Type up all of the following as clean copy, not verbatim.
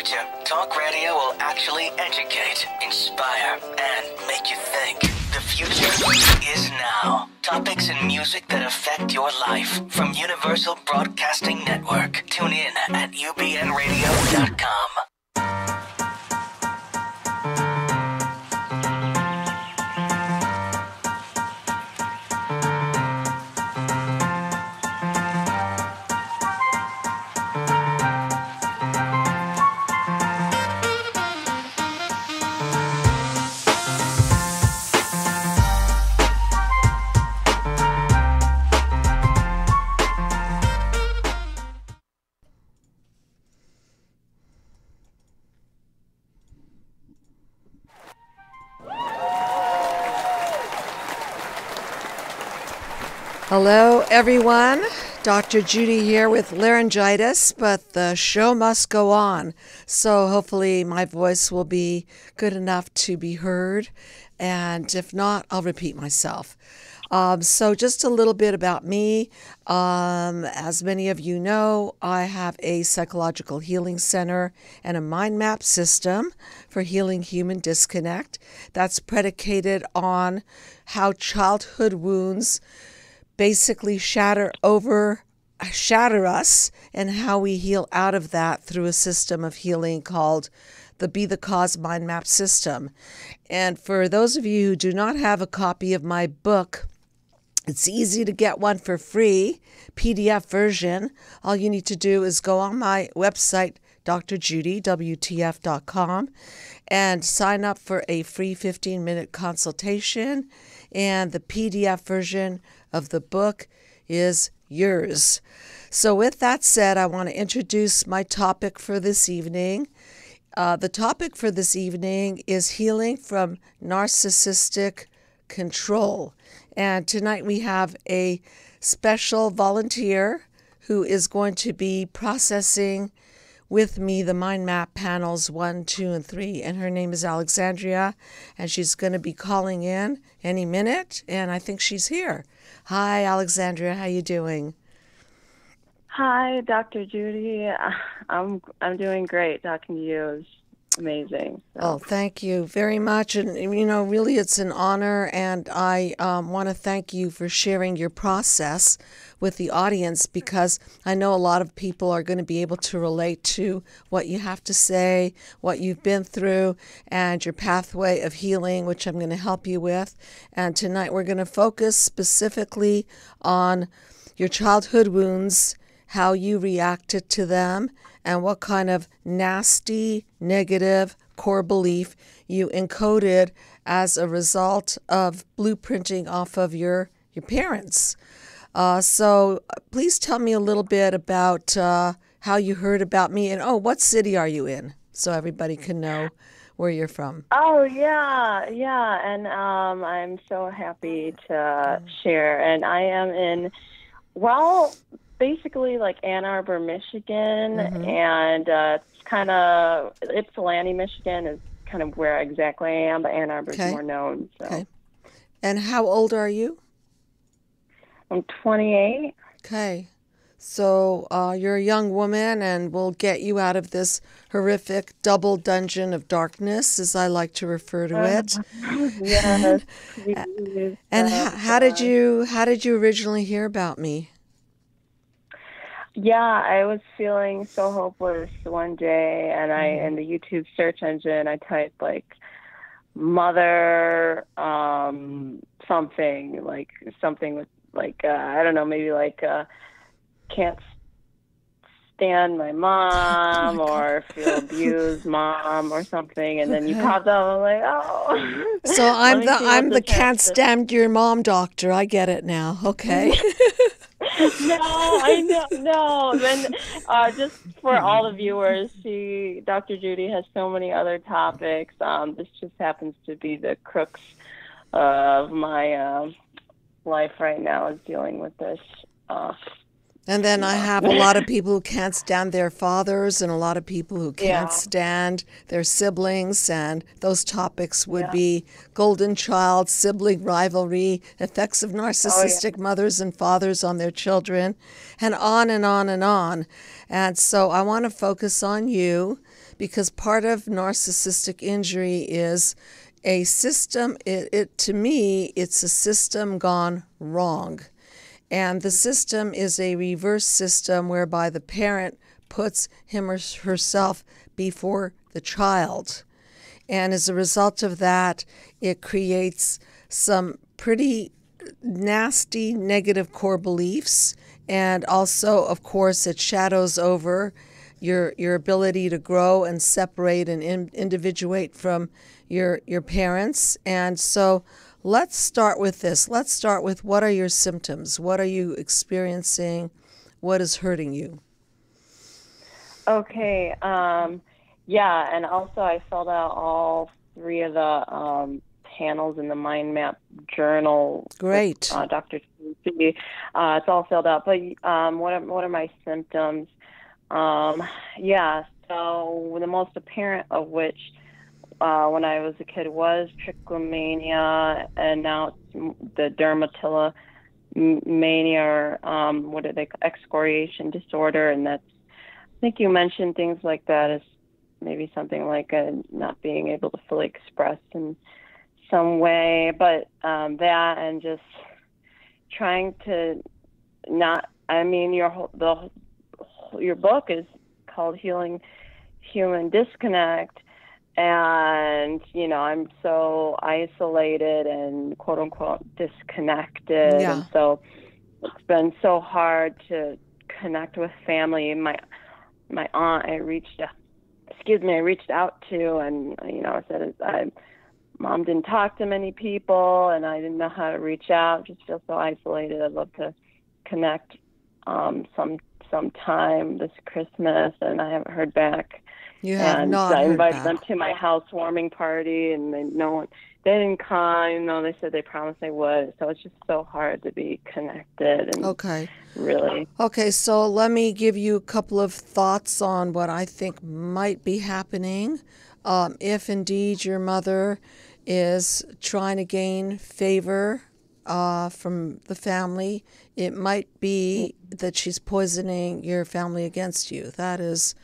future, talk radio will actually educate, inspire, and make you think. The future is now. Topics and music that affect your life from Universal Broadcasting Network. Tune in at ubnradio.com. Hello, everyone. Dr. Judy here with laryngitis, but the show must go on. So hopefully my voice will be good enough to be heard. And if not, I'll repeat myself. So just a little bit about me. As many of you know, I have a psychological healing center and a mind map system for healing human disconnect. That's predicated on how childhood wounds basically shatter us and how we heal out of that through a system of healing called the Be the Cause Mind Map System. And for those of you who do not have a copy of my book, it's easy to get one for free, PDF version. All you need to do is go on my website, drjudy.wtf.com, and sign up for a free 15-minute consultation, and the PDF version of the book is yours. So with that said, I want to introduce my topic for this evening. The topic for this evening is healing from narcissistic control. And tonight we have a special volunteer who is going to be processing with me the mind map panels 1, 2, and 3. And her name is Alexandria, and she's going to be calling in any minute, and I think she's here. Hi, Alexandria. How you doing? Hi, Dr. Judy. I'm doing great. Talking to you is amazing. So. Oh, thank you very much. And, you know, really it's an honor, and I want to thank you for sharing your process with the audience, because I know a lot of people are going to be able to relate to what you have to say, what you've been through, and your pathway of healing, which I'm going to help you with. And tonight we're going to focus specifically on your childhood wounds, how you reacted to them, and what kind of nasty, negative core belief you encoded as a result of blueprinting off of your parents. So please tell me a little bit about how you heard about me, and what city are you in, so everybody can know where you're from. Oh, yeah, and I'm so happy to share. And I am in, basically like Ann Arbor, Michigan, and Ypsilanti, Michigan is kind of where exactly I am, but Ann Arbor is more known. So. Okay. And how old are you? I'm 28. Okay. So you're a young woman, and we'll get you out of this horrific double dungeon of darkness, as I like to refer to it. Yes. And how did you originally hear about me? Yeah, I was feeling so hopeless one day, and in the YouTube search engine, I typed like mother something with like I don't know, maybe like can't stand my mom or feel abused mom or something, and then you popped up. I'm like, oh. So I'm the can't stand your mom doctor. I get it now. Okay. No, I know. No, then just for all the viewers, Dr. Judy has so many other topics. This just happens to be the crux of my life right now, is dealing with this. And then I have a lot of people who can't stand their fathers, and a lot of people who can't stand their siblings, and those topics would be golden child, sibling rivalry, effects of narcissistic mothers and fathers on their children, and on and on and on. And so I want to focus on you because part of narcissistic injury is a system. To me, it's a system gone wrong. And the system is a reverse system whereby the parent puts him or herself before the child. And as a result of that, it creates some pretty nasty negative core beliefs. And also, of course, it shadows over your ability to grow and separate and individuate from your parents. And so let's start with this. Let's start with, what are your symptoms? What are you experiencing? What is hurting you? Okay. Yeah, and also I filled out all 3 of the panels in the mind map journal. Great. With, Dr. Judy. It's all filled out. But what are my symptoms? Yeah, so the most apparent of which when I was a kid was trichomania, and now it's the dermatillomania, what are they, excoriation disorder, and that's, I think you mentioned things like that as maybe something like not being able to fully express in some way, but that, and just trying to not, I mean, your book is called Healing Human Disconnect, and, I'm so isolated and quote unquote disconnected. Yeah. And so it's been so hard to connect with family. My aunt, I reached out to, and, I said, Mom didn't talk to many people, and I didn't know how to reach out, just feel so isolated. I'd love to connect sometime this Christmas, and I haven't heard back. You have and not I heard invited back. them to my housewarming party, and they didn't come. They said they promised they would. So it's just so hard to be connected. And Okay. Really. Okay, so let me give you a couple of thoughts on what I think might be happening. If indeed your mother is trying to gain favor from the family, it might be that she's poisoning your family against you. That is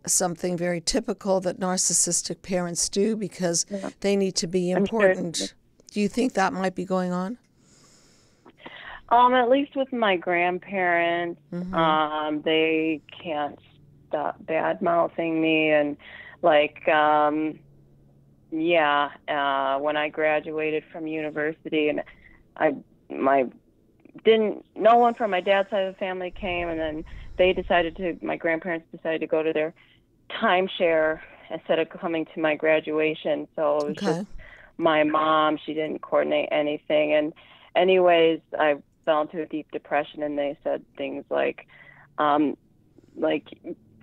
something very typical that narcissistic parents do, because they need to be important. Sure. Do you think that might be going on? At least with my grandparents, Mm-hmm. They can't stop bad-mouthing me, and when I graduated from university, and no one from my dad's side of the family came, and then my grandparents decided to go to their timeshare instead of coming to my graduation. So it was just my mom. She didn't coordinate anything. And anyways, I fell into a deep depression, and they said things like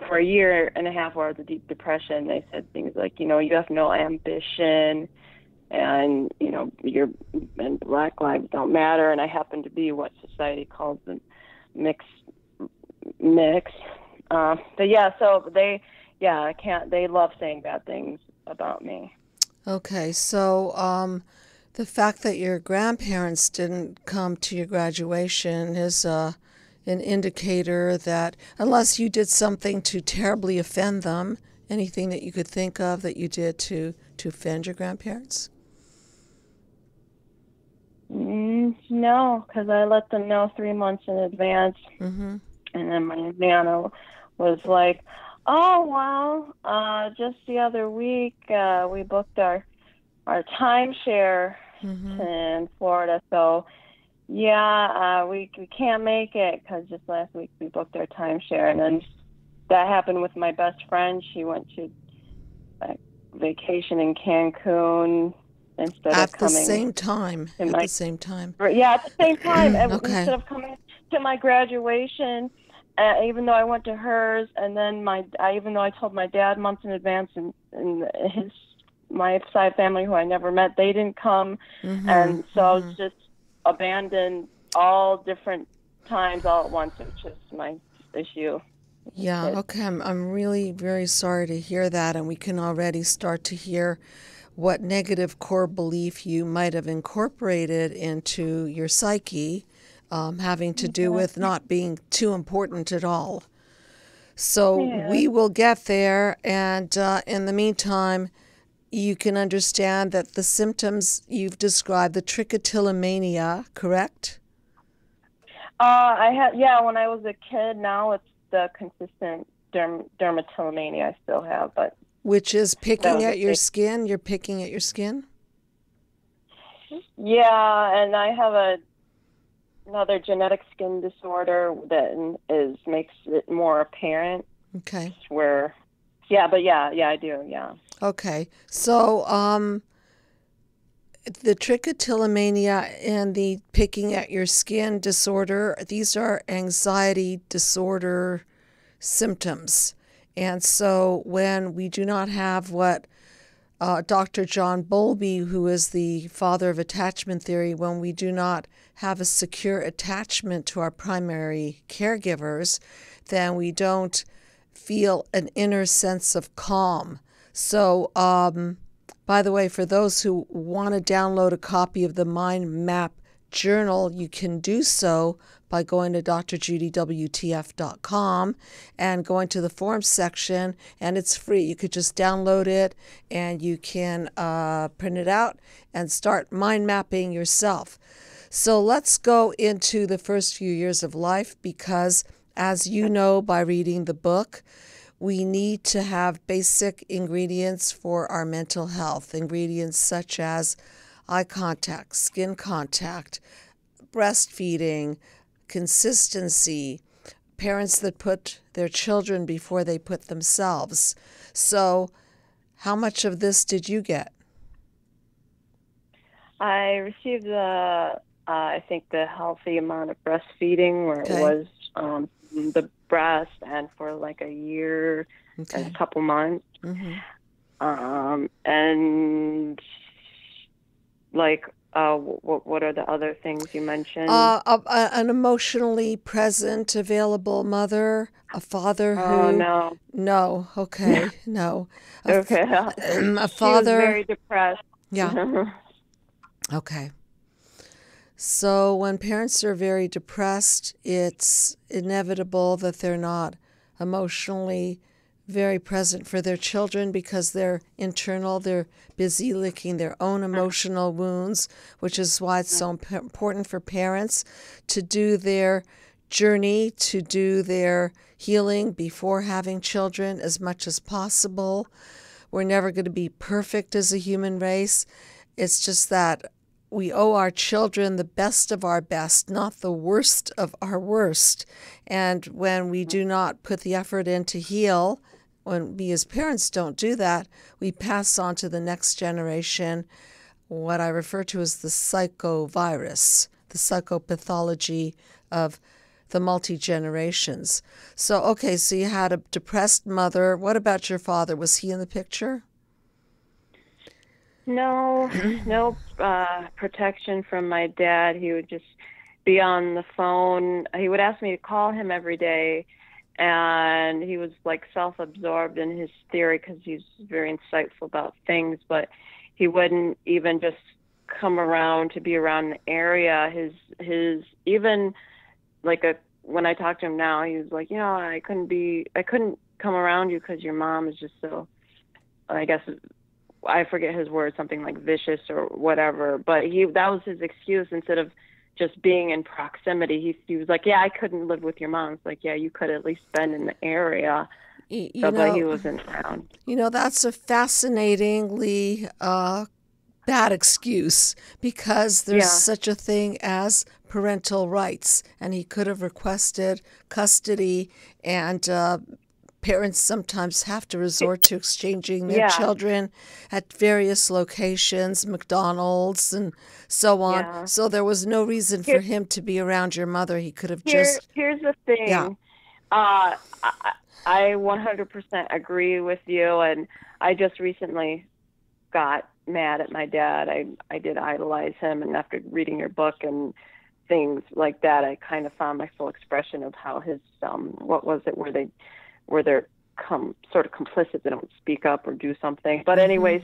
for a year and a half where I was in deep depression, they said things like, you have no ambition, and, and Black lives don't matter. And I happen to be what society calls the mix. But yeah, so they love saying bad things about me. Okay, so the fact that your grandparents didn't come to your graduation is an indicator that, unless you did something to terribly offend them, anything that you could think of that you did to offend your grandparents? No, because I let them know 3 months in advance. Mm-hmm. And then my nana was like, oh, well, just the other week we booked our timeshare in Florida. So, we can't make it because just last week we booked our timeshare. And then that happened with my best friend. She went to vacation in Cancun instead of coming. At the same time. Yeah, at the same time. Okay. Instead of coming to my graduation, even though I went to hers, and then even though I told my dad months in advance, and my side family, who I never met, they didn't come, and so I was just abandoned all different times all at once, which is my issue. Yeah, okay. I'm really very sorry to hear that, and we can already start to hear what negative core belief you might have incorporated into your psyche, having to do with not being too important at all. So Yeah. we will get there, and in the meantime, you can understand that the symptoms you've described, the trichotillomania, correct? I had, yeah, when I was a kid. Now it's the consistent dermatillomania I still have, but Which is that picking was a at your big, skin. You're picking at your skin? yeah, and I have another genetic skin disorder that makes it more apparent. Okay. Where, yeah, but yeah, I do, yeah. Okay. So, the trichotillomania and the picking at your skin disorder, these are anxiety disorder symptoms. And so when we do not have what Dr. John Bowlby, who is the father of attachment theory, when we do not have a secure attachment to our primary caregivers, then we don't feel an inner sense of calm. So, by the way, for those who want to download a copy of the Mind Map Journal, you can do so by going to drjudywtf.com and going to the forms section, and it's free. You could just download it, and you can print it out and start mind mapping yourself. So let's go into the first few years of life because, as you know by reading the book, we need to have basic ingredients for our mental health, ingredients such as eye contact, skin contact, breastfeeding, consistency, parents that put their children before they put themselves. So, how much of this did you get? I received I think the healthy amount of breastfeeding where Okay. it was the breast, and for like a year and a couple months. Mm-hmm. And like, what are the other things you mentioned? An emotionally present, available mother, a father Oh, who... no. No, okay, no. Okay. A She was father... very depressed. Yeah, okay. So when parents are very depressed, it's inevitable that they're not emotionally very present for their children because they're internal, they're busy licking their own emotional wounds, which is why it's so important for parents to do their journey, to do their healing before having children as much as possible. We're never going to be perfect as a human race. It's just that we owe our children the best of our best, not the worst of our worst. And when we do not put the effort in to heal, when we as parents don't do that, we pass on to the next generation what I refer to as the psychovirus, the psychopathology of the multi-generations. So, okay, so you had a depressed mother. What about your father? Was he in the picture? No, no protection from my dad. He would just be on the phone. He would ask me to call him every day, and he was like self-absorbed in his theory because he's very insightful about things, but he wouldn't even just come around to be around the area. His even like when I talk to him now, he was like, I couldn't come around you because your mom is just so, I guess, I forget his word, something like vicious or whatever, but that was his excuse. Instead of just being in proximity, he was like, yeah, I couldn't live with your mom. It's like, yeah, you could at least been in the area. But he wasn't around. That's a fascinatingly bad excuse because there's such a thing as parental rights, and he could have requested custody, and parents sometimes have to resort to exchanging their children at various locations, McDonald's and so on. Yeah. So there was no reason for him to be around your mother. He could have just... Here's the thing. Yeah. I 100% agree with you, and I just recently got mad at my dad. I did idolize him, and after reading your book and things like that, I kind of found my full expression of how his what was it where they're sort of complicit. They don't speak up or do something. But anyways,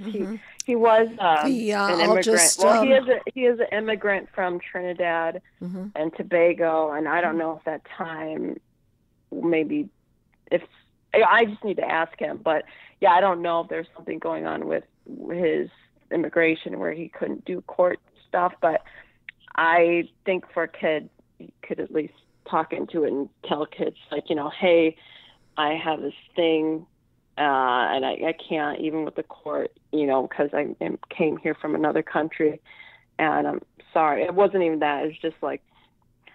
he was an immigrant. He is an immigrant from Trinidad and Tobago, and I don't know if that time maybe if I just need to ask him. But yeah, I don't know if there's something going on with his immigration where he couldn't do court stuff. But I think for a kid, you could at least talk into it and tell kids, like, you know, hey, I have this thing, and I can't, even with the court, you know, because I came here from another country, and I'm sorry. It wasn't even that. It was just like,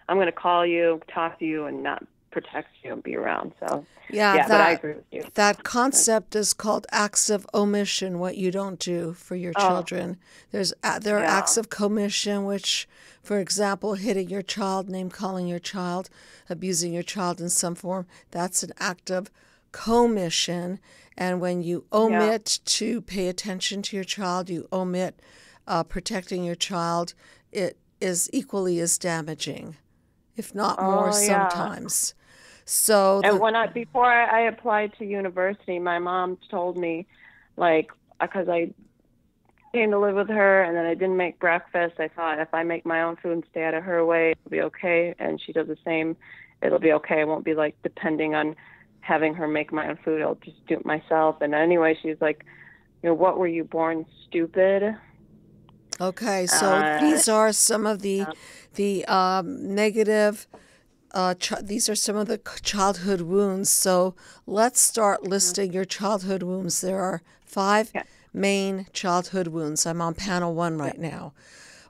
I'm going to call you, talk to you, and not protect you and be around. So yeah, but I agree with you. That concept is called acts of omission, what you don't do for your children. There are acts of commission, which, for example, hitting your child, name-calling your child, abusing your child in some form. That's an act of commission. And when you omit to pay attention to your child, you omit protecting your child, it is equally as damaging, if not more sometimes. So, and before I applied to university, my mom told me, like, because I came to live with her and then I didn't make breakfast, I thought if I make my own food and stay out of her way, it'll be okay. And she does the same. It'll be okay. I won't be like depending on having her make my own food. I'll just do it myself. And anyway, she's like, you know, what, were you born stupid? Okay, so these are some of the negative. These are some of the childhood wounds. So let's start listing your childhood wounds. There are 5 main childhood wounds. I'm on panel 1 right now.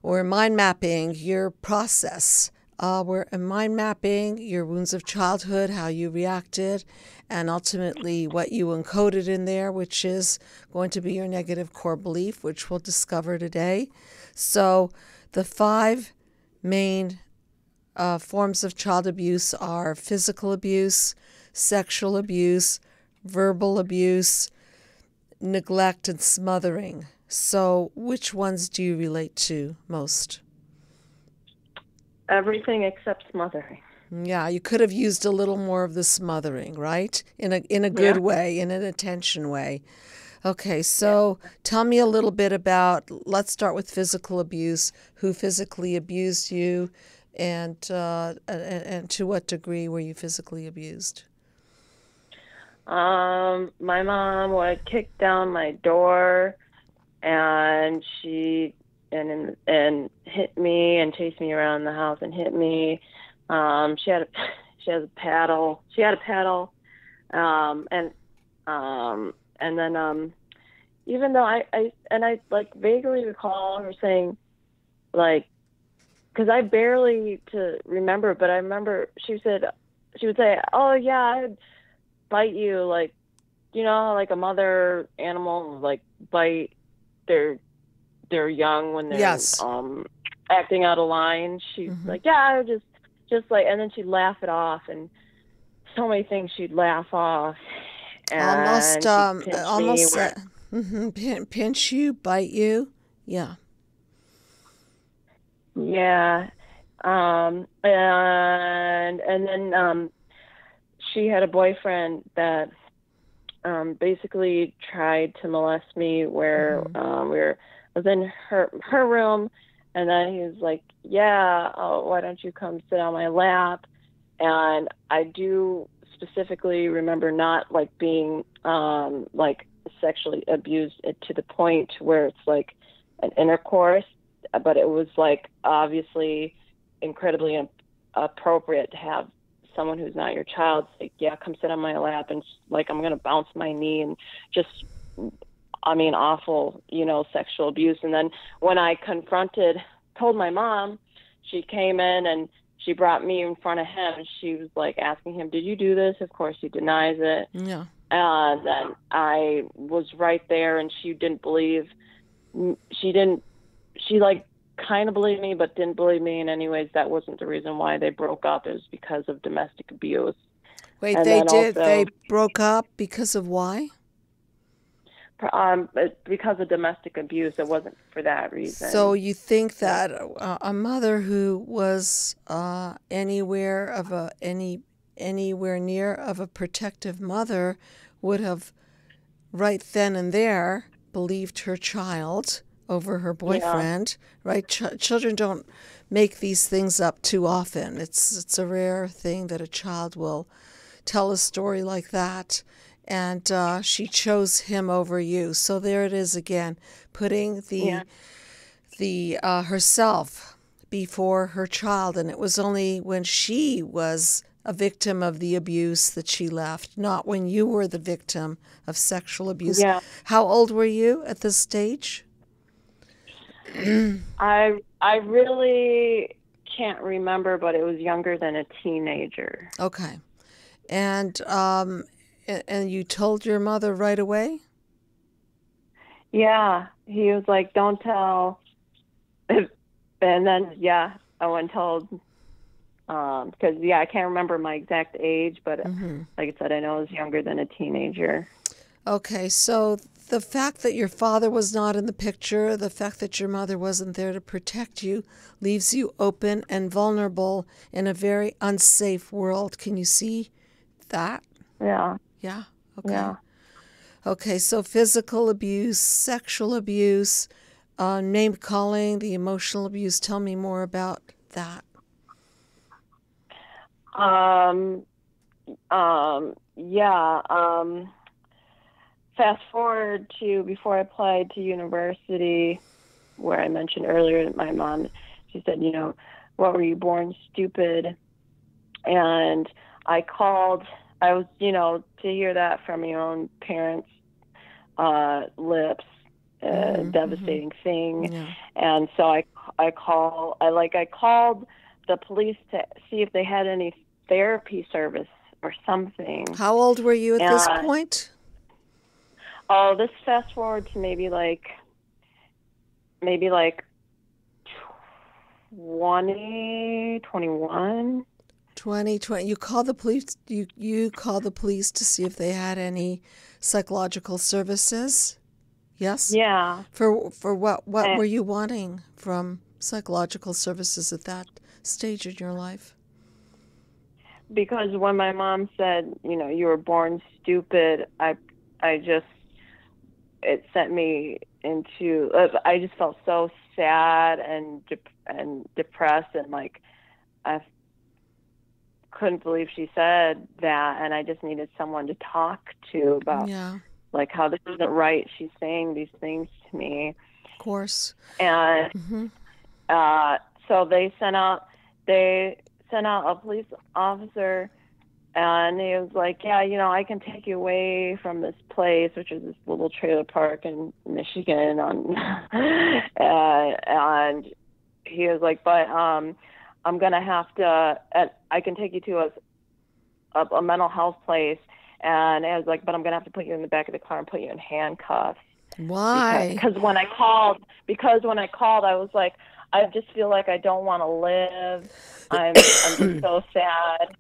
We're mind mapping your process. We're mind mapping your wounds of childhood, how you reacted, and ultimately what you encoded in there, which is going to be your negative core belief, which we'll discover today. So the 5 main forms of child abuse are physical abuse, sexual abuse, verbal abuse, neglect, and smothering. So which ones do you relate to most? Everything except smothering. Yeah, you could have used a little more of the smothering, right? In a good way, in an attention way. Okay, so tell me a little bit about, let's start with physical abuse, who physically abused you, and to what degree were you physically abused? My mom would kick down my door, and she hit me and chase me around the house and hit me. She has a paddle. She had a paddle, and then even though I like vaguely recall her saying, like, because I barely to remember, but I remember she would say, oh yeah, I'd bite you, like, you know, like a mother animal like bite their young when they're acting out of line. She's like, yeah, I would just like, and then she'd laugh it off, and so many things she'd laugh off. And almost pinch you, bite you, yeah. Yeah, and then she had a boyfriend that basically tried to molest me, where I was in her room, and then he was like, yeah, why don't you come sit on my lap? And I do specifically remember not like being like sexually abused to the point where it's like an intercourse, but it was like obviously incredibly appropriate to have someone who's not your child say, yeah, come sit on my lap, and like I'm gonna bounce my knee, and just, I mean, awful, you know, sexual abuse. And then when I told my mom, she came in and she brought me in front of him. She was like asking him, did you do this? Of course he denies it. Yeah. And then I was right there, and she didn't believe, she like kind of believed me, but didn't believe me. And anyways, that wasn't the reason why they broke up. It was because of domestic abuse. Wait, they broke up because of why? Because of domestic abuse. It wasn't for that reason. So you think that a mother who was anywhere near of a protective mother would have right then and there believed her child over her boyfriend, right? Children don't make these things up too often. It's a rare thing that a child will tell a story like that. And she chose him over you. So there it is again, putting the herself before her child. And it was only when she was a victim of the abuse that she left, not when you were the victim of sexual abuse. Yeah. How old were you at this stage? I really can't remember, but it was younger than a teenager. Okay. And you told your mother right away? Yeah, he was like, "Don't tell," and then I went and told. Because I can't remember my exact age, but like I said, I know I was younger than a teenager. Okay, so the fact that your father was not in the picture, the fact that your mother wasn't there to protect you, leaves you open and vulnerable in a very unsafe world. Can you see that? Yeah. Yeah? Okay. Yeah. Okay, so physical abuse, sexual abuse, name calling, the emotional abuse. Tell me more about that. Fast forward to before I applied to university, where I mentioned earlier that my mom, she said, "What were you born stupid?" And I was, to hear that from your own parents' lips, devastating thing. Yeah. And so I called the police to see if they had any therapy service or something. How old were you at this point? Oh, this fast forward to maybe like 20, 21. 20. You called the police. You called the police to see if they had any psychological services. Yes. Yeah. For what were you wanting from psychological services at that stage in your life? Because when my mom said, you were born stupid, it sent me into. I just felt so sad and depressed, and like I couldn't believe she said that, and I just needed someone to talk to about like how this isn't right. She's saying these things to me. Of course. And so they sent out a police officer, and he was like, "Yeah, I can take you away from this place," which is this little trailer park in Michigan. And he was like, "But I'm gonna have to. I can take you to a mental health place." And I was like, "But I'm gonna have to put you in the back of the car and put you in handcuffs." Why? Because when I called, I was like, I just feel like I don't want to live. I'm just so sad.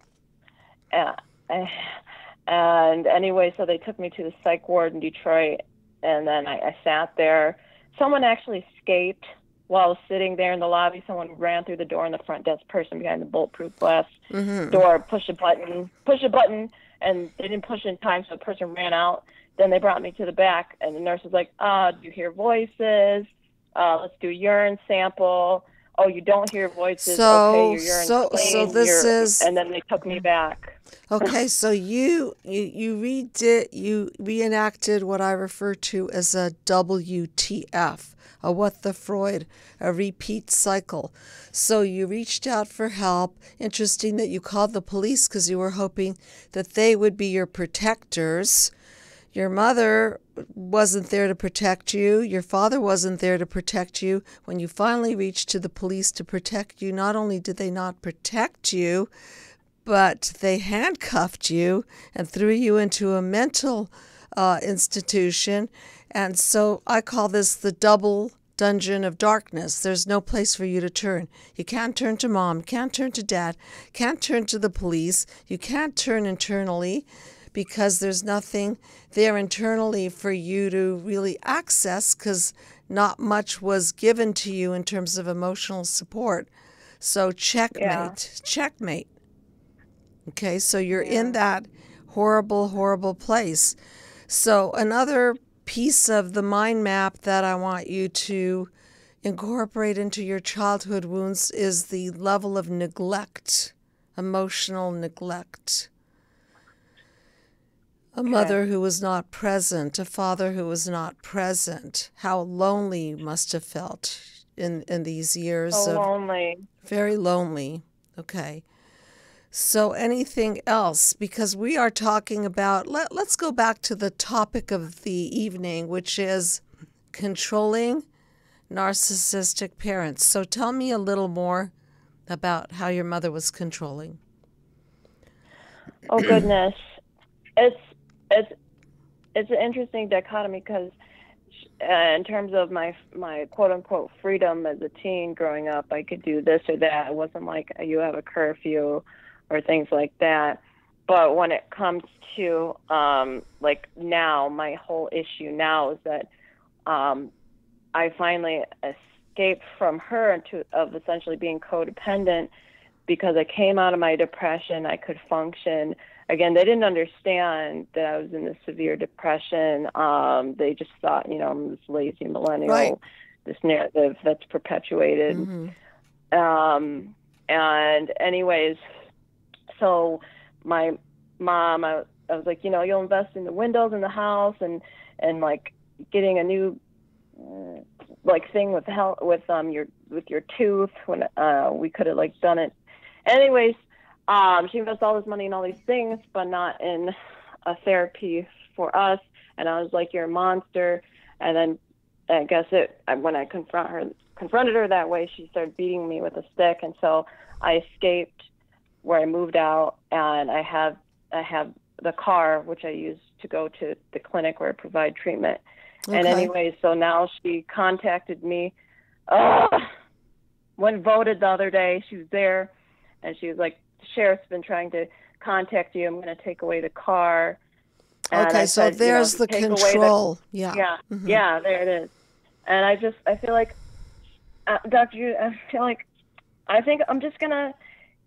And anyway, so they took me to the psych ward in Detroit, and then I sat there. Someone actually escaped while I was sitting there in the lobby. Someone ran through the door, and the front desk person behind the bulletproof glass door pushed a button, and they didn't push in time, so the person ran out. Then they brought me to the back, and the nurse was like, "Do you hear voices? Let's do a urine sample. Oh, you don't hear voices. Okay, your urine's clean." So this is. And then they took me back. Okay, so you reenacted what I refer to as a WTF, a what the Freud, a repeat cycle. So you reached out for help. Interesting that you called the police because you were hoping that they would be your protectors. Your mother wasn't there to protect you. Your father wasn't there to protect you. When you finally reached to the police to protect you, not only did they not protect you, but they handcuffed you and threw you into a mental institution. And so I call this the double dungeon of darkness. There's no place for you to turn. You can't turn to mom, can't turn to dad, can't turn to the police. You can't turn internally because there's nothing there internally for you to really access because not much was given to you in terms of emotional support. So checkmate. Okay, so you're in that horrible, horrible place. So another piece of the mind map that I want you to incorporate into your childhood wounds is the level of neglect, emotional neglect. A mother who was not present, a father who was not present. How lonely you must have felt in these years. So of lonely. Very lonely. Okay. So anything else? Because we are talking about, let's go back to the topic of the evening, which is controlling narcissistic parents. So tell me a little more about how your mother was controlling. Oh goodness, it's an interesting dichotomy because in terms of my quote unquote freedom as a teen growing up, I could do this or that. It wasn't like you have a curfew or things like that. But when it comes to like now, my whole issue now is that I finally escaped from her of essentially being codependent because I came out of my depression. I could function. Again, they didn't understand that I was in this severe depression. They just thought, I'm this lazy millennial, right. This narrative that's perpetuated. Mm-hmm. And anyways, so my mom, I was like, you'll invest in the windows in the house and like getting a new like thing with your tooth when we could have like done it. Anyways, she invests all this money in all these things, but not in a therapy for us. And I was like, you're a monster. And then I guess when I confronted her that way, she started beating me with a stick. And so I escaped where I moved out, and I have the car, which I use to go to the clinic where I provide treatment. Okay. And anyway, so now she contacted me. When voted the other day, she was there, and she was like, the sheriff's been trying to contact you. I'm going to take away the car. And okay, so said, there's the control. Yeah, there it is. And I feel like, Dr. Judy, I think I'm just going to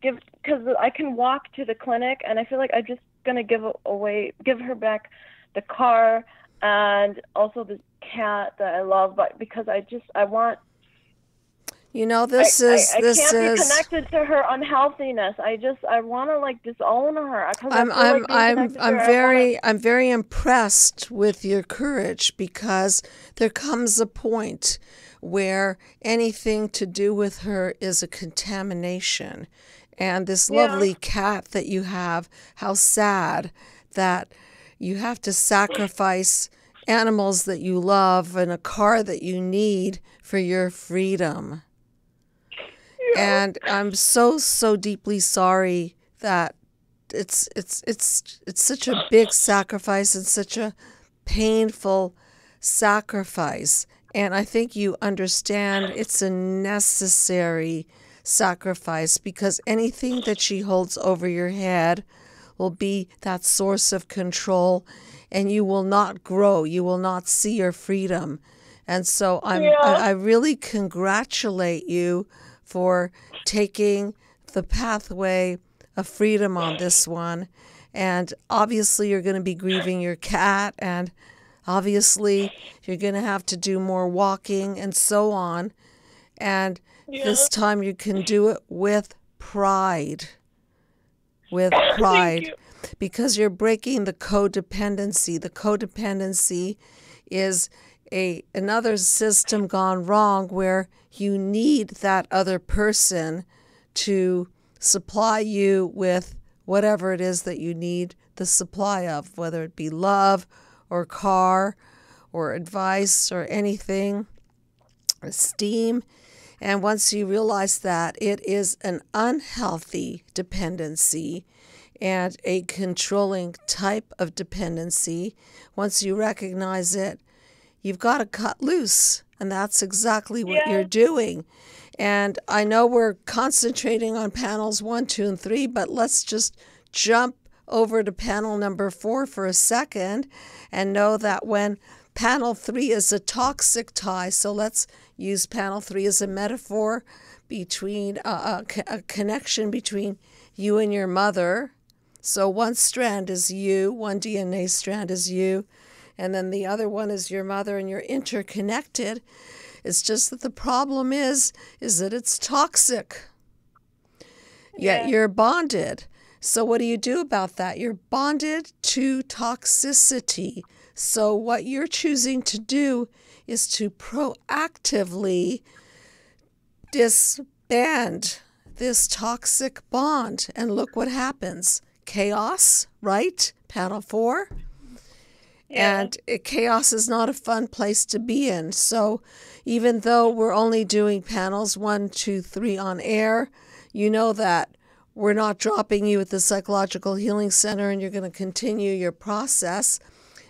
because I can walk to the clinic, and I feel like I'm just going to give her back the car and also the cat that I love, but because I want. This is I can't be connected to her unhealthiness. I want to like disown her. I'm very impressed with your courage, because there comes a point where anything to do with her is a contamination. And this lovely cat that you have, how sad that you have to sacrifice animals that you love and a car that you need for your freedom. Yeah. And I'm so deeply sorry that it's such a big sacrifice and such a painful sacrifice. And I think you understand it's a necessary sacrifice, because anything that she holds over your head will be that source of control, and you will not grow. You will not see your freedom. And so I really congratulate you for taking the pathway of freedom on this one. And obviously you're going to be grieving your cat, and obviously you're going to have to do more walking and so on. And this time you can do it with pride. With pride. Because you're breaking the codependency. The codependency is another system gone wrong, where you need that other person to supply you with whatever it is that you need the supply of, whether it be love or car or advice or anything, esteem. And once you realize that it is an unhealthy dependency and a controlling type of dependency, once you recognize it, you've got to cut loose. And that's exactly what you're doing. And I know we're concentrating on panels 1, 2, and 3, but let's just jump over to panel number 4 for a second and know that when panel 3 is a toxic tie, so let's use panel 3 as a metaphor between a connection between you and your mother. So one strand is you, one DNA strand is you, and then the other one is your mother, and you're interconnected. It's just that the problem is that it's toxic. Yet you're bonded. So what do you do about that? You're bonded to toxicity. So what you're choosing to do is to proactively disband this toxic bond. And look what happens. Chaos, right? Panel 4. Yeah. And chaos is not a fun place to be in. So even though we're only doing panels 1, 2, 3 on air, you know that we're not dropping you at the Psychological Healing Center, and you're going to continue your process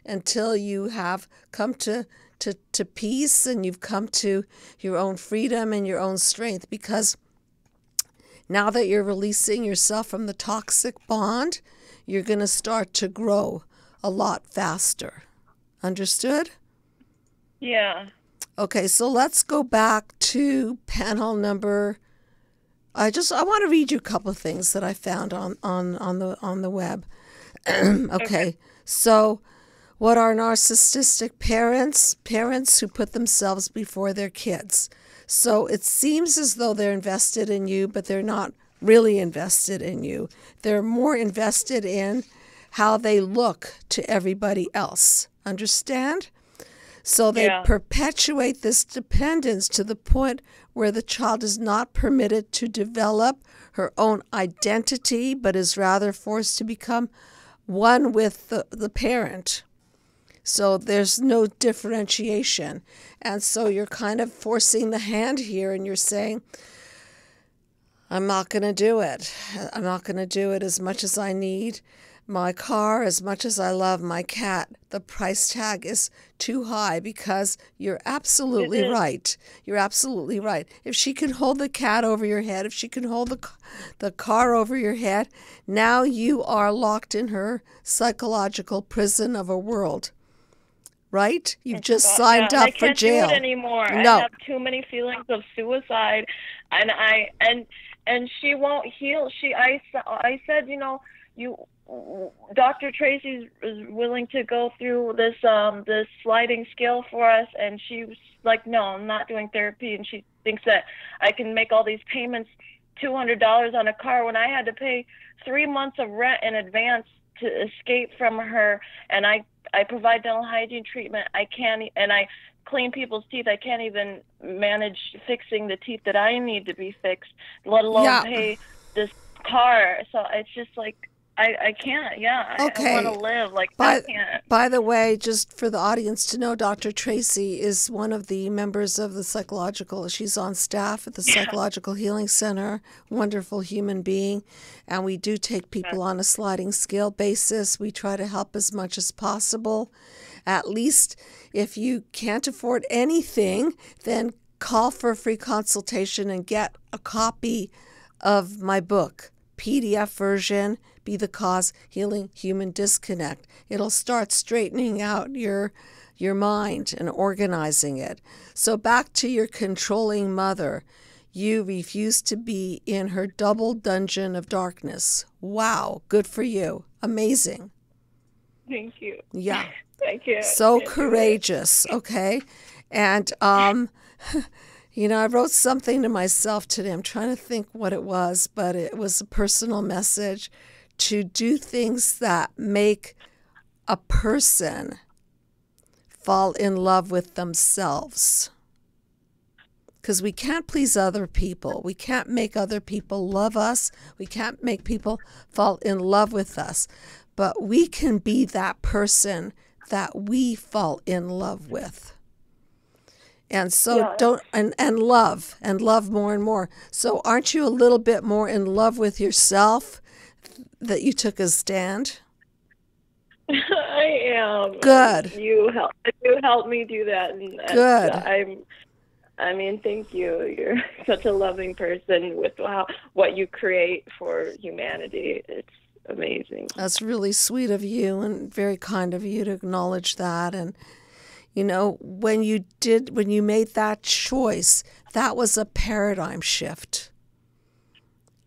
until you have come to peace and you've come to your own freedom and your own strength. Because now that you're releasing yourself from the toxic bond, you're going to start to grow a lot faster. Understood? Yeah. Okay, so let's go back to panel number. I want to read you a couple of things that I found on the web. Okay, so what are narcissistic parents? Parents who put themselves before their kids. So it seems as though they're invested in you, but they're not really invested in you. They're more invested in how they look to everybody else. Understand? So they perpetuate this dependence to the point where the child is not permitted to develop her own identity, but is rather forced to become one with the parent. So there's no differentiation. And so you're kind of forcing the hand here, and you're saying, I'm not going to do it. I'm not going to do it as much as I need my car, as much as I love my cat. The price tag is too high, because you're absolutely right. You're absolutely right. If she can hold the cat over your head, if she can hold the car over your head, now you are locked in her psychological prison of a world. Right? You've just signed up for jail. I can't do it anymore. No. I have too many feelings of suicide, and she won't heal. I said, Dr. Tracy is willing to go through this sliding scale for us, and she was like, no, I'm not doing therapy. And she thinks that I can make all these payments, $200 on a car, when I had to pay 3 months of rent in advance to escape from her. And I provide dental hygiene treatment. I clean people's teeth. I can't even manage fixing the teeth that I need to be fixed, let alone pay this car. So it's just like, I can't. Okay. I want to live. I can't. By the way, just for the audience to know, Dr. Tracy is one of the members of the she's on staff at the Psychological Healing Center, wonderful human being. And we do take people on a sliding scale basis. We try to help as much as possible. At least if you can't afford anything, then call for a free consultation and get a copy of my book, PDF version, Be the Cause, Healing Human Disconnect. It'll start straightening out your mind and organizing it. So back to your controlling mother. You refuse to be in her double dungeon of darkness. Wow, good for you. Amazing. Thank you. Yeah. Thank you. So courageous, okay? And, I wrote something to myself today. I'm trying to think what it was, but it was a personal message to do things that make a person fall in love with themselves. Because we can't please other people. We can't make other people love us. We can't make people fall in love with us. But we can be that person that we fall in love with. And so and love more and more. So aren't you a little bit more in love with yourself that you took a stand? I am. Good. You helped me do that. And good. Thank you. You're such a loving person with what you create for humanity. It's amazing. That's really sweet of you and very kind of you to acknowledge that. And when you made that choice, that was a paradigm shift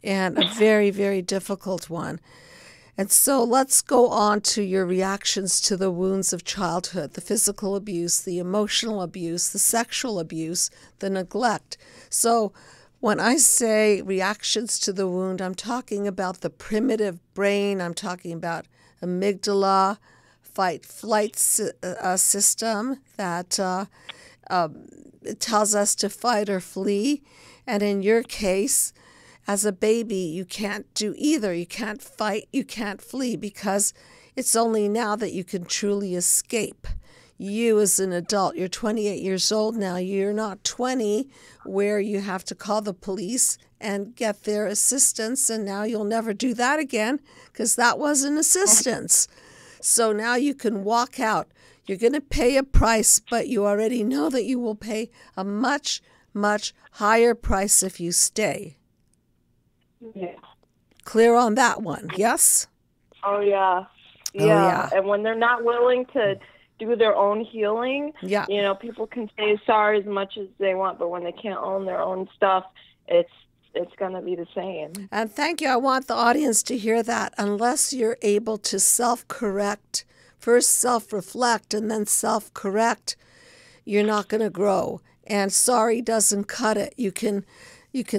and a very, very difficult one. And so let's go on to your reactions to the wounds of childhood, the physical abuse, the emotional abuse, the sexual abuse, the neglect. So When I say reactions to the wound, I'm talking about the primitive brain. I'm talking about amygdala, fight-flight system that it tells us to fight or flee. And in your case, as a baby, you can't do either. You can't fight, you can't flee, because it's only now that you can truly escape. You as an adult, you're 28 years old now, you're not 20 where you have to call the police and get their assistance, and now you'll never do that again because that wasn't assistance. So now you can walk out. You're going to pay a price, but you already know that you will pay a much, much higher price if you stay. Yeah. Clear on that one, yes? Oh, yeah. Oh, yeah. And when they're not willing to do their own healing, yeah. People can say sorry as much as they want, but when they can't own their own stuff, it's going to be the same. And thank you. I want the audience to hear that. Unless you're able to self-correct, first self-reflect and then self-correct, you're not going to grow. And sorry doesn't cut it. You can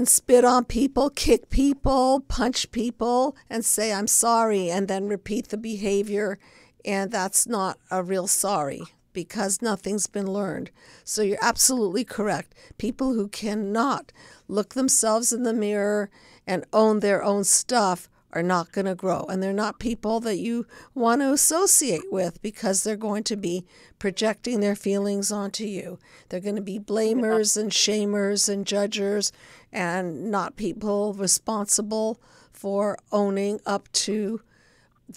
spit on people, kick people, punch people, and say, I'm sorry, and then repeat the behavior. And that's not a real sorry because nothing's been learned. So you're absolutely correct. People who cannot look themselves in the mirror and own their own stuff are not going to grow. And they're not people that you want to associate with because they're going to be projecting their feelings onto you. They're going to be blamers and shamers and judgers and not people responsible for owning up to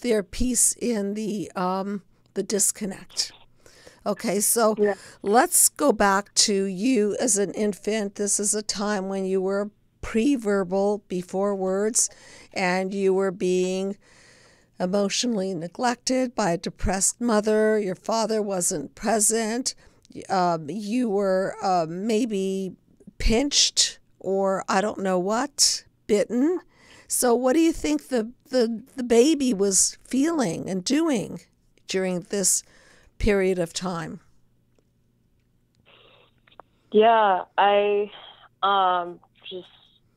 their piece in the disconnect. Okay, so let's go back to you as an infant. This is a time when you were pre-verbal, before words, and you were being emotionally neglected by a depressed mother. Your father wasn't present. You were maybe pinched or I don't know what, bitten. So what do you think the baby was feeling and doing during this period of time? Yeah, I just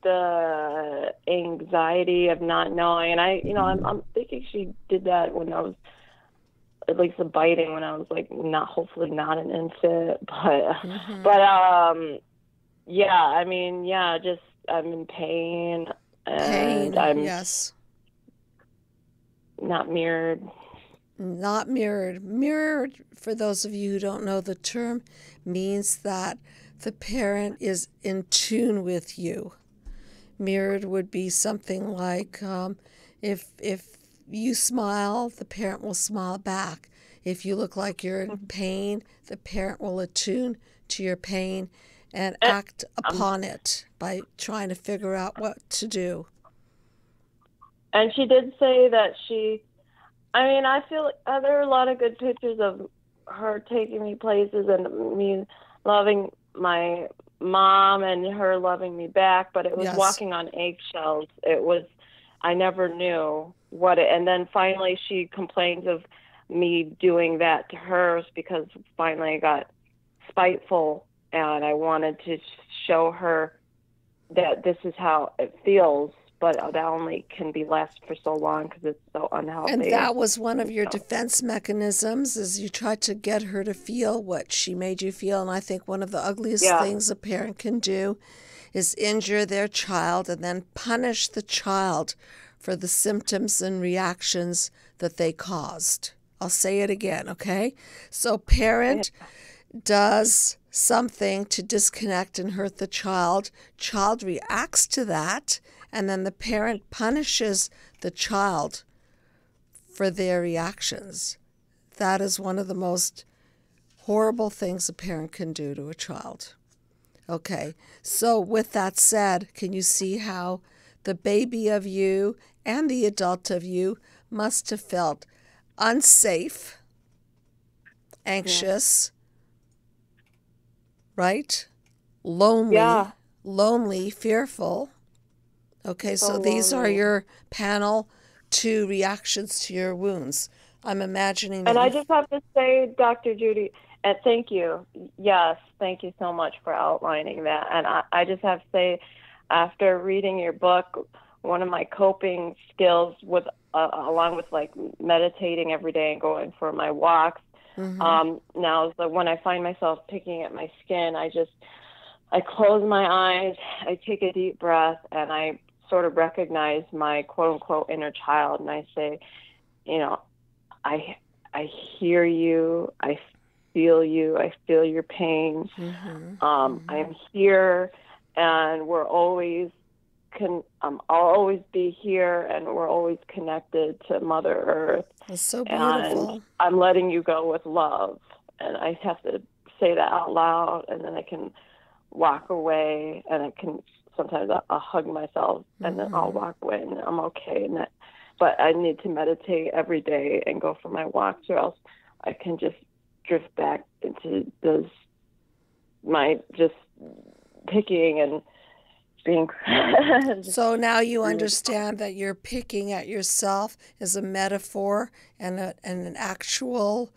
the anxiety of not knowing, and I'm thinking she did that when I was, at least the biting when I was like hopefully not an infant, but just I'm in pain and I'm yes. Not mirrored. Not mirrored. Mirrored, for those of you who don't know the term, means that the parent is in tune with you. Mirrored would be something like if you smile, the parent will smile back. If you look like you're in pain, the parent will attune to your pain and act upon it by trying to figure out what to do. And she did say that I feel like there are a lot of good pictures of her taking me places and me loving my mom and her loving me back, but it was walking on eggshells. I never knew what it, and then finally she complains of me doing that to her because finally I got spiteful and I wanted to show her that this is how it feels, but that only can be last for so long because it's so unhealthy. And that was one of your defense mechanisms, is you tried to get her to feel what she made you feel. And I think one of the ugliest things a parent can do is injure their child and then punish the child for the symptoms and reactions that they caused. I'll say it again, okay? So parent does something to disconnect and hurt the child. Child reacts to that, and then the parent punishes the child for their reactions. That is one of the most horrible things a parent can do to a child. Okay, so with that said, can you see how the baby of you and the adult of you must have felt unsafe, anxious, right? Lonely, fearful. Okay, so these are your panel 2 reactions to your wounds. I'm imagining that. And I just have to say, Dr. Judy, and thank you. Yes, thank you so much for outlining that. And I just have to say, after reading your book, one of my coping skills with, along with like meditating every day and going for my walks, now is that when I find myself picking at my skin, I close my eyes, I take a deep breath, and I sort of recognize my quote unquote inner child, and I say, I hear you, I feel you, I feel your pain. I'm here, and I'll always be here, and we're always connected to Mother Earth. That's so beautiful. And I'm letting you go with love. And I have to say that out loud, and then I can walk away, and I can sometimes I'll hug myself, and then I'll walk away, and I'm okay. But I need to meditate every day and go for my walks, or else I can just drift back into my just picking and being. So now you understand that you're picking at yourself is a metaphor and an actual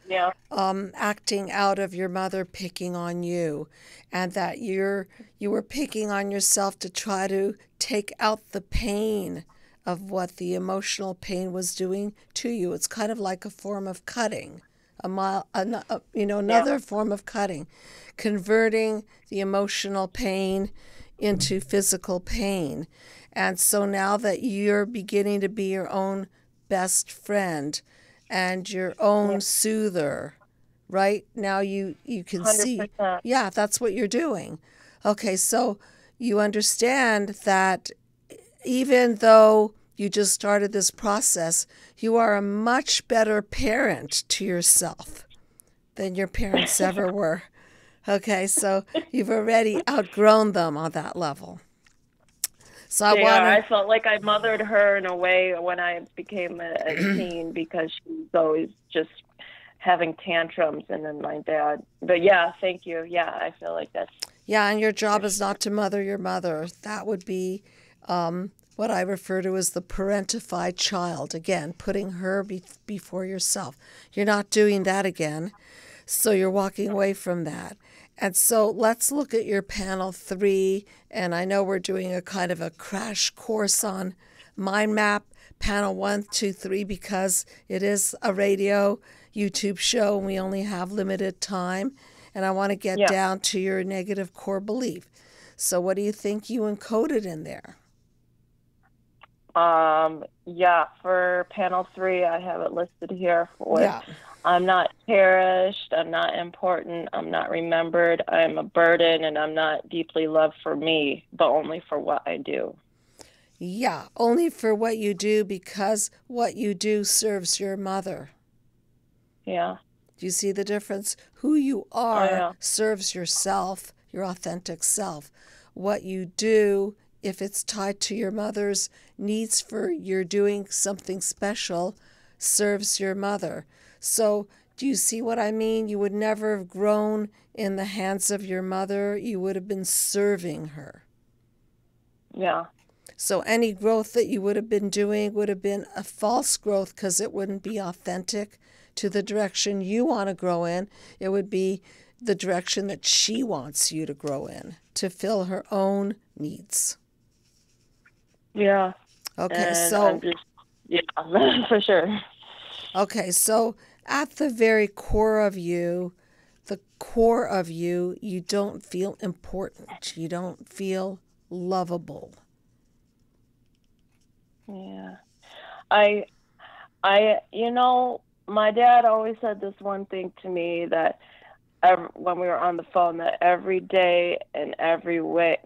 acting out of your mother picking on you, and that you were picking on yourself to try to take out the pain of what the emotional pain was doing to you. It's kind of like a form of cutting, another form of cutting, converting the emotional pain into physical pain. And so now that you're beginning to be your own best friend and your own soother, right? Now you can 100%. See, that's what you're doing. Okay, so you understand that even though you just started this process, you are a much better parent to yourself than your parents ever were. Okay, so you've already outgrown them on that level. So I felt like I mothered her in a way when I became a teen, because she was always just having tantrums, and then my dad. But thank you. I feel like that's. Yeah, and your job is not to mother your mother. That would be what I refer to as the parentified child. Again, putting her before yourself. You're not doing that again. So you're walking away from that. And so let's look at your panel 3. And I know we're doing a kind of a crash course on mind map, panel 1, 2, 3, because it is a radio YouTube show and we only have limited time. And I want to get down to your negative core belief. So what do you think you encoded in there? For panel 3, I have it listed here for I'm not cherished, I'm not important, I'm not remembered, I'm a burden, and I'm not deeply loved for me, but only for what I do. Yeah, only for what you do, because what you do serves your mother. Yeah. Do you see the difference? Who you are serves yourself, your authentic self. What you do, if it's tied to your mother's needs for you're doing something special, serves your mother. So do you see what I mean? You would never have grown in the hands of your mother. You would have been serving her. Yeah. So any growth that you would have been doing would have been a false growth, because it wouldn't be authentic to the direction you want to grow in. It would be the direction that she wants you to grow in, to fill her own needs. Yeah. Okay, and so... for sure. Okay, so at the very core of you, you don't feel important. You don't feel lovable. Yeah. My dad always said this one thing to me, that when we were on the phone, that every day and every way,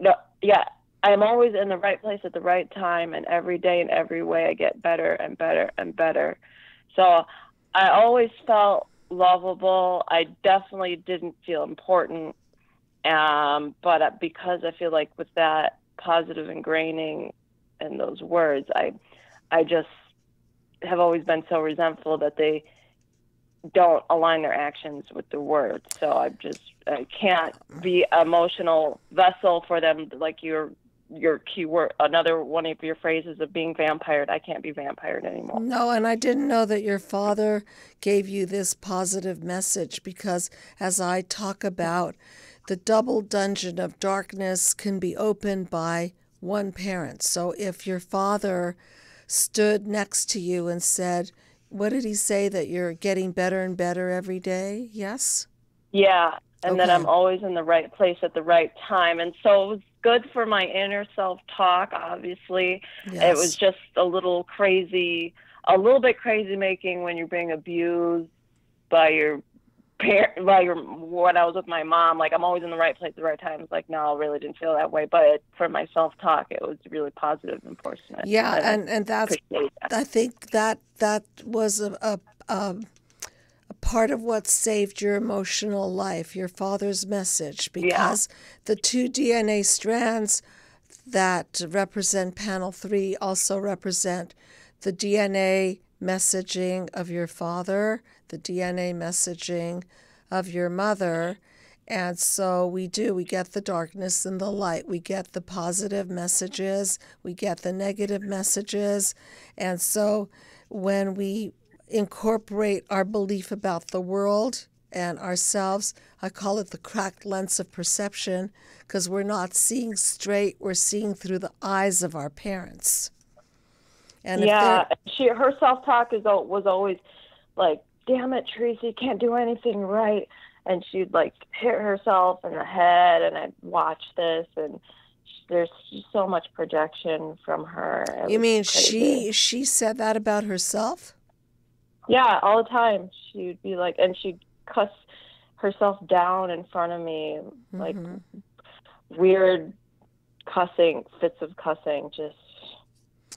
I'm always in the right place at the right time, and every day and every way I get better and better and better. So I always felt lovable. I definitely didn't feel important. But because I feel like with that positive ingraining in those words, I just have always been so resentful that they don't align their actions with the words. So I can't be an emotional vessel for them, like your keyword, another one of your phrases of being vampired. I can't be vampired anymore. No, and I didn't know that your father gave you this positive message, because as I talk about, the double dungeon of darkness can be opened by one parent. So if your father stood next to you and said, what did he say, that you're getting better and better every day? Yes? Yeah. And that Okay. I'm always in the right place at the right time. And so it was good for my inner self-talk, obviously. It was Yes. just a little bit crazy making when you're being abused by your when I was with my mom. Like, I'm always in the right place at the right time. It's like, no, I really didn't feel that way. But for my self-talk, it was really positive and fortunate. Yeah, and that's, appreciate that. I think that was a part of what saved your emotional life, your father's message, because the two DNA strands that represent panel 3 also represent the DNA messaging of your father, the DNA messaging of your mother. And so we get the darkness and the light. We get the positive messages. We get the negative messages. And so when we incorporate our belief about the world and ourselves, I call it the cracked lens of perception, because we're not seeing straight, we're seeing through the eyes of our parents. And her self-talk was always like, damn it, Tracy, can't do anything right. And she'd like hit herself in the head, and I'd watch this, and there's just so much projection from her. You mean she said that about herself? Yeah, all the time. She'd be like, and she'd cuss herself down in front of me, like weird cussing, fits of cussing, just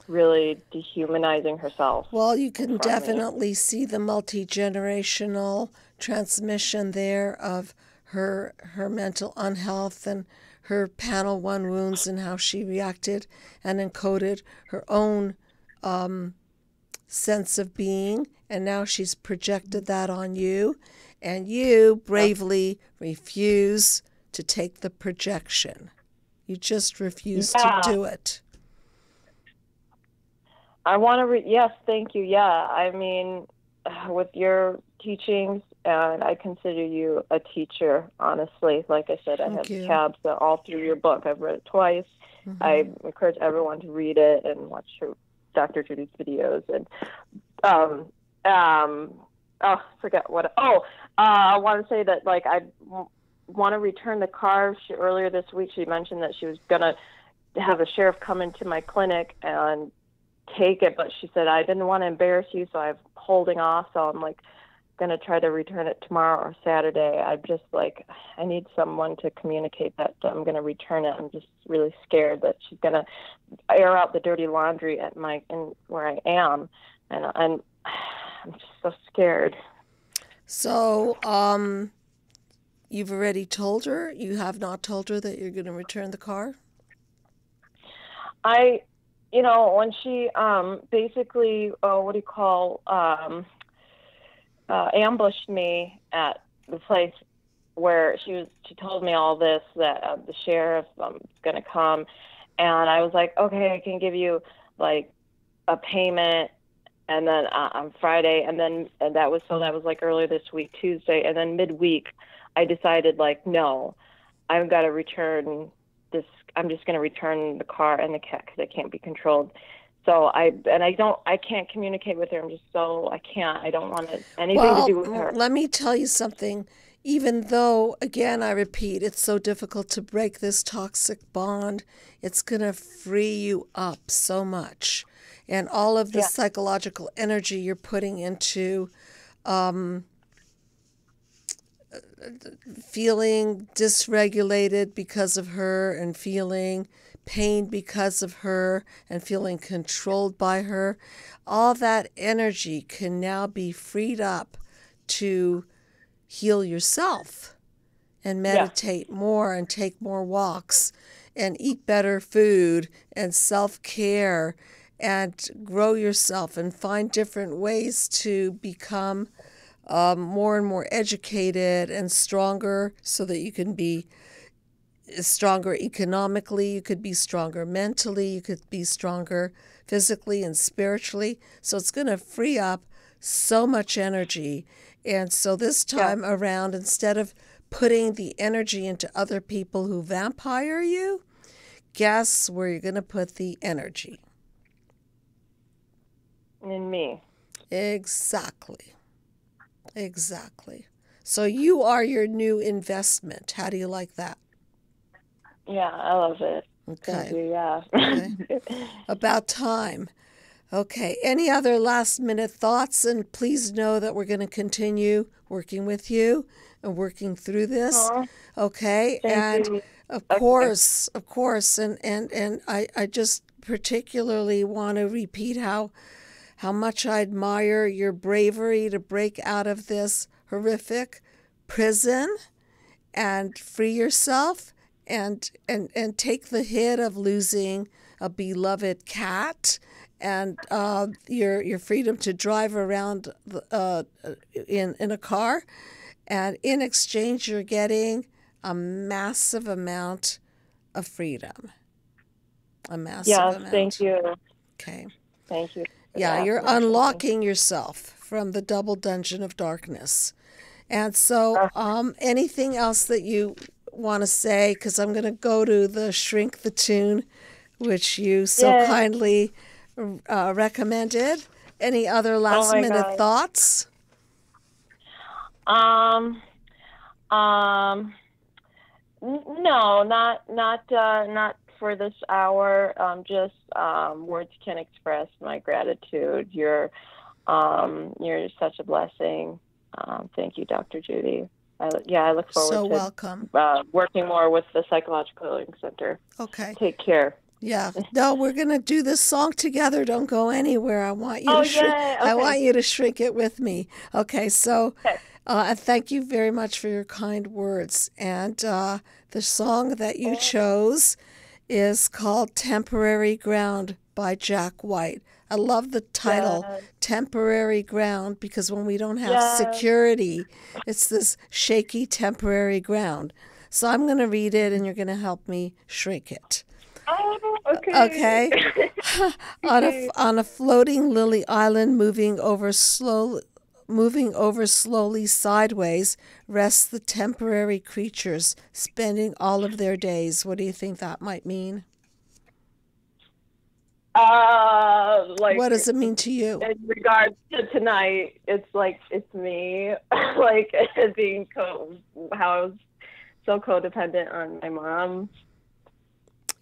really dehumanizing herself. Well, you can definitely see the multi-generational transmission there of her mental unhealth and her panel 1 wounds, and how she reacted and encoded her own sense of being, and now she's projected that on you, and you bravely refuse to take the projection. You just refuse to do it. I want to yes, thank you. Yeah, I mean, with your teachings, and I consider you a teacher, honestly. Like I said, I have tabs all through your book. I've read it twice. I encourage everyone to read it and watch Dr. Judy's videos. And forget what. I want to say that, like, I want to return the car. Earlier this week, she mentioned that she was gonna have a sheriff come into my clinic and take it, but she said, I didn't want to embarrass you, so I'm holding off. So I'm like gonna try to return it tomorrow or Saturday. I'm just like, I need someone to communicate that I'm gonna return it. I'm just really scared that she's gonna air out the dirty laundry at where I am, and I'm just so scared. So you've already told her? You have not told her that you're going to return the car? When she basically, ambushed me at the place where she told me all this, that the sheriff is going to come, and I was like, okay, I can give you like a payment, and then on Friday, and that was like earlier this week, Tuesday, and then midweek, I decided, like, no, I've got to return this. I'm just going to return the car and the cat because it can't be controlled. So I can't communicate with her. I can't. I don't want anything to do with her. Let me tell you something. Even though, again, I repeat, it's so difficult to break this toxic bond, it's going to free you up so much. And all of the psychological energy you're putting into feeling dysregulated because of her, and feeling pain because of her, and feeling controlled by her, all that energy can now be freed up to heal yourself and meditate more and take more walks and eat better food and self-care and grow yourself and find different ways to become more and more educated and stronger, so that you can be stronger economically, you could be stronger mentally, you could be stronger physically and spiritually. So it's going to free up so much energy. And so this time around, instead of putting the energy into other people who vampire you, guess where you're going to put the energy. In me. Exactly. Exactly. So you are your new investment. How do you like that? Yeah, I love it. Thank Okay. you, yeah. Okay. About time. Okay. Any other last minute thoughts? And please know that we're going to continue working with you and working through this. Aw, Okay. thank And you. of Okay. course, and I just particularly want to repeat how much I admire your bravery to break out of this horrific prison and free yourself and take the hit of losing a beloved cat and your freedom to drive around in a car, and in exchange you're getting a massive amount of freedom, a massive Yes, thank amount. you. Okay. Thank you for the Yeah, you're affirmation. unlocking yourself from the double dungeon of darkness. And so, anything else that you want to say? Because I'm going to go to the Shrink the Tune, which you so Yeah. kindly recommended. Any other Oh last my minute God. thoughts? Um, no, not for this hour. Just words can express my gratitude. You're such a blessing. Thank you, Dr. Judy. I look forward So to welcome. working more with the Psychological Healing Center. Okay. Take care. Yeah. No, we're going to do this song together. Don't go anywhere. I want you Oh, to shrink. yeah. I Okay. want you to shrink it with me. Okay. So, Okay. and thank you very much for your kind words. And the song that you chose is called Temporary Ground by Jack White. I love the title, Yes. Temporary Ground, because when we don't have Yes. security, it's this shaky temporary ground. So I'm going to read it and you're going to help me shrink it. Oh, okay. Okay. On a floating lily island moving over slowly sideways rest the temporary creatures spending all of their days. What do you think that might mean? Like What does it mean to you? in regards to tonight, it's me, like being how I was so codependent on my mom.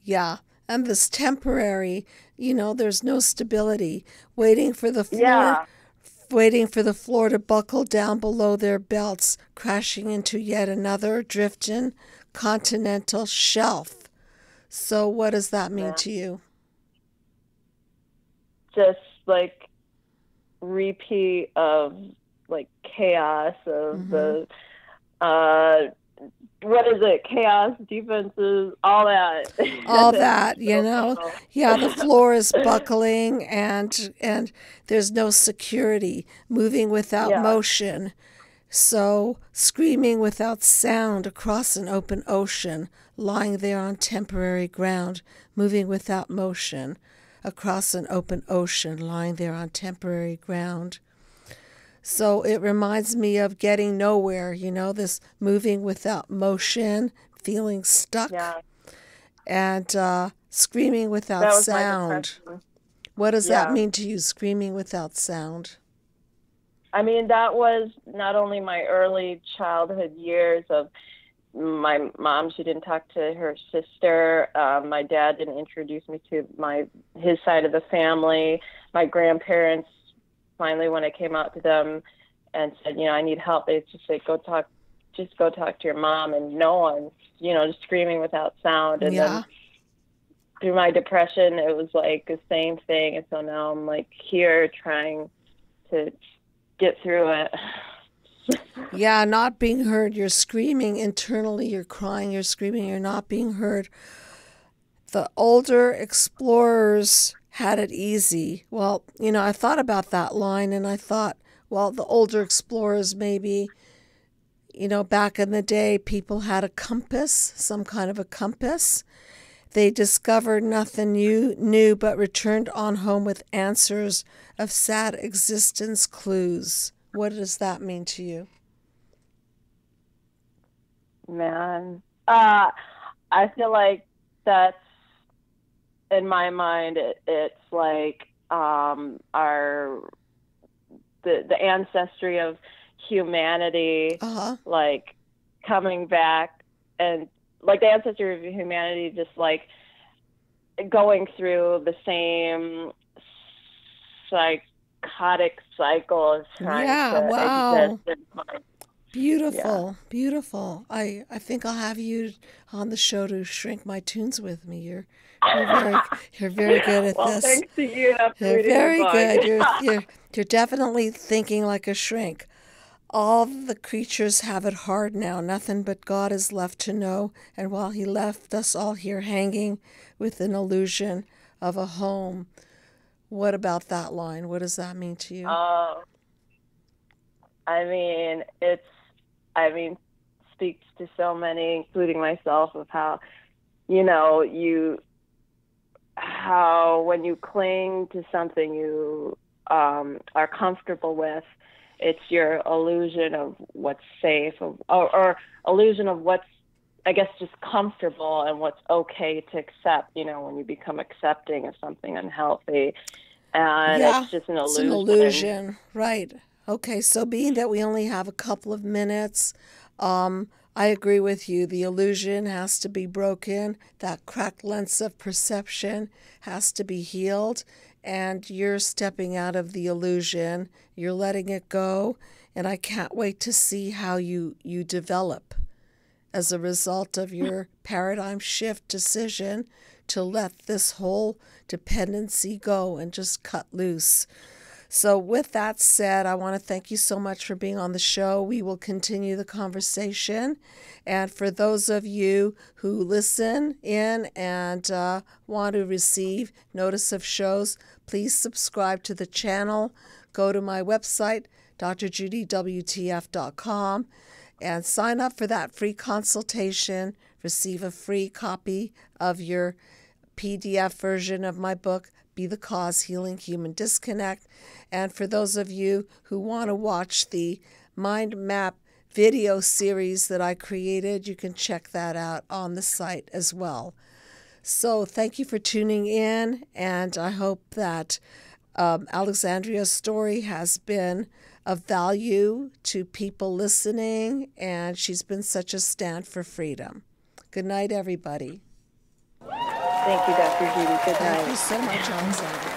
Yeah. And this temporary, there's no stability, waiting for the floor Yeah. to buckle down below their belts, crashing into yet another drifting continental shelf. So what does that mean Yeah. to you? Just like repeat of like chaos of the what is it? Chaos, defenses, all that. All that, Yeah, the floor is buckling and there's no security, moving without Yeah. motion. So, screaming without sound across an open ocean, lying there on temporary ground, moving without motion across an open ocean, lying there on temporary ground. So it reminds me of getting nowhere, this moving without motion, feeling stuck, Yeah. and screaming without That was my sound. depression. What does that Yeah. mean to you, screaming without sound? I mean, that was not only my early childhood years of my mom. She didn't talk to her sister. My dad didn't introduce me to his side of the family. My grandparents, finally, when I came out to them and said, I need help, they just say, go talk to your mom. And no one, just screaming without sound. And Yeah. then through my depression, it was like the same thing. And so now I'm like here trying to get through it. Yeah, not being heard. You're screaming internally, you're crying, you're screaming, you're not being heard. The older explorers had it easy. Well, I thought about that line and I thought, well, the older explorers maybe, back in the day, people had a compass, some kind of a compass. They discovered nothing new, but returned on home with answers of sad existence clues. What does that mean to you? Man, I feel like that's in my mind, it's like the ancestry of humanity, like coming back, and like the ancestry of humanity, just like going through the same psychotic cycle of trying to exist in life. Beautiful, beautiful. I think I'll have you on the show to shrink my tunes with me. You're very good at well, this. Thanks to you. You're very good. You're definitely thinking like a shrink. All the creatures have it hard now. Nothing but God is left to know. And while he left us all here hanging with an illusion of a home. What about that line? What does that mean to you? Speaks to so many, including myself, of how, how when you cling to something you are comfortable with, it's your illusion of what's safe, or illusion of what's, I guess, just comfortable and what's okay to accept, when you become accepting of something unhealthy. And it's just an illusion. It's an illusion, right. Okay, so being that we only have a couple of minutes, I agree with you. The illusion has to be broken. That cracked lens of perception has to be healed. And you're stepping out of the illusion. You're letting it go. And I can't wait to see how you develop as a result of your paradigm shift decision to let this whole dependency go and just cut loose. So with that said, I want to thank you so much for being on the show. We will continue the conversation. And for those of you who listen in and want to receive notice of shows, please subscribe to the channel. Go to my website, drjudywtf.com, and sign up for that free consultation. Receive a free copy of your PDF version of my book, Be the Cause, Healing Human Disconnect. And for those of you who want to watch the mind map video series that I created, you can check that out on the site as well. So thank you for tuning in, and I hope that Alexandria's story has been of value to people listening, and she's been such a stand for freedom. Good night, everybody. Thank you, Dr. Judy. Good night. Thank you so much, Alexandria.